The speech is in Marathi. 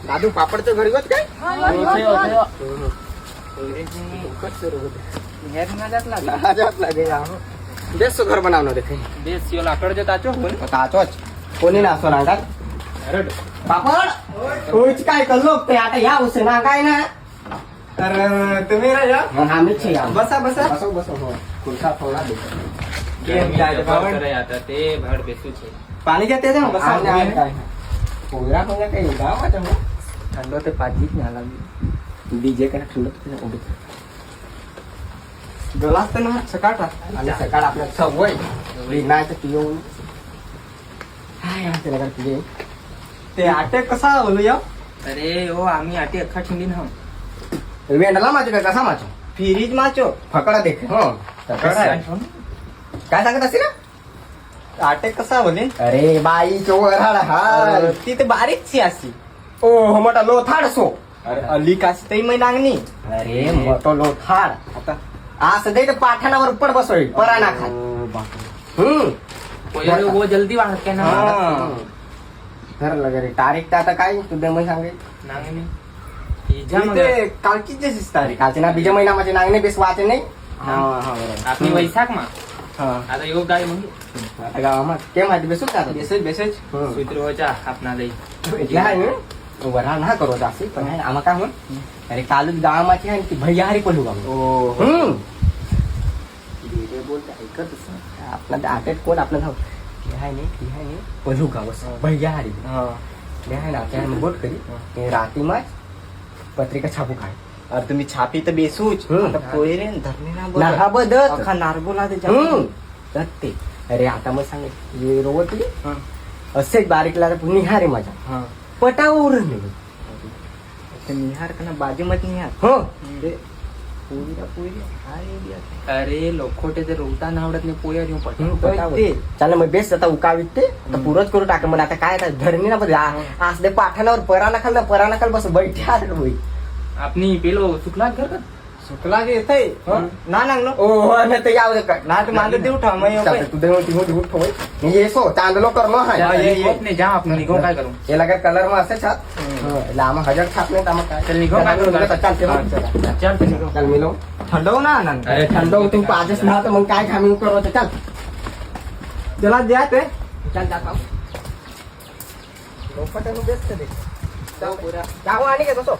दादू पापडचं घरी होत काय बेस घर बनावणार बेस यो लाकड जे ताचो ताचोच कोणी ना असो ना पापड होईच काय कल्लो ते आता या उसे ना काय ना तर तुम्ही राजा आम्हीच या बसा बसा बसो बसो हो खुर्चा थोडा आता ते भाड बेसू छे पाणी घेते ना बसा पोगरा पोगरा काही गावाचा हो थंड ते पाजीच नाही आला डीजे काय ठेवलं उभी गलास तर ना सकाळचा आणि सकाळ आपल्या सवय विनायचं पिऊन हाय त्याला काय पिये ते आटे कसा बोलू या अरे हो आम्ही आटी अख्खा ठिंडी ना वेंडला माझे काय कसा माझो फ्रीज माचो फकडा देख हो काय सांगत असेल आटे कसा बोले अरे बाई चोराड हा ती तर बारीक सी असी ओ मोठा लोथाड सो अरे अली काशी तई मै नांगणी अरे मोठो लोथाड आता असं दे पाठाणावर उपड बसोय पराणा खात वो जल्दी वाढत काय ना ठरलं घरी तारीख तर आता काय तुझ्या मग सांगे नांगणी ते कालची जशीच तारीख कालचे ना बीजा महिना माझे नांगणे बेस वाचे नाही आपली वैशाख मा हा आता योग काय म्हणजे आता गावात के माहिती बेसूच का बेसेज बेसेज सुत्रोच्या आपणा जाई એટલે હા વરાળ ના કરો દાસી પણ આમાં કામ અરે કાલુ ગામમાંથી आहे ती भैयाहारी पडू गाव आपला आटेट कोण आपलं नाव आहे नाही पडू गाव भैयाहारी आहे ना त्या बोट करी राती माच पत्रिका छापू काय अरे तुम्ही छापी तर बेसूच आता पोयरे धरणे ना बोल ना बदत अख्खा नारबोला ते ते अरे आता मग सांग रोवत असेच बारीकला निहारे माझा पटावर निहार का ना बाजू मत निहार हो पोयरा पोयरे अरे लोखोटे ते रोवता ना आवडत नाही पोया घेऊन पट ते चाल मग बेस्ट आता उकावीत ते आता पुरच करू टाक मला आता काय आता धरणी ना बघ आज दे पाठाणावर पराना खाल बस बैठ्या होई आपनी पेलो सुकला घर का सुकला गे येतय ना नांगनो ओ ना ते याव का ना तू मांग देऊ ठा मै तू देव ती उठ होय मी येसो चांदलो करलो हाय ने जा आपण निघो काय करू याला काय कलर मा असे छात लामा हजार छाप नाही आम्हा काय चल निघो काय करू चल चल निघो चल मिलो थंडव ना आनंद अरे थंड तू पाजच ना तर मग काय खामी करू चल त्याला द्या ते चल जाता लोपटानु बेस्ट दे जाऊ आणि घेतो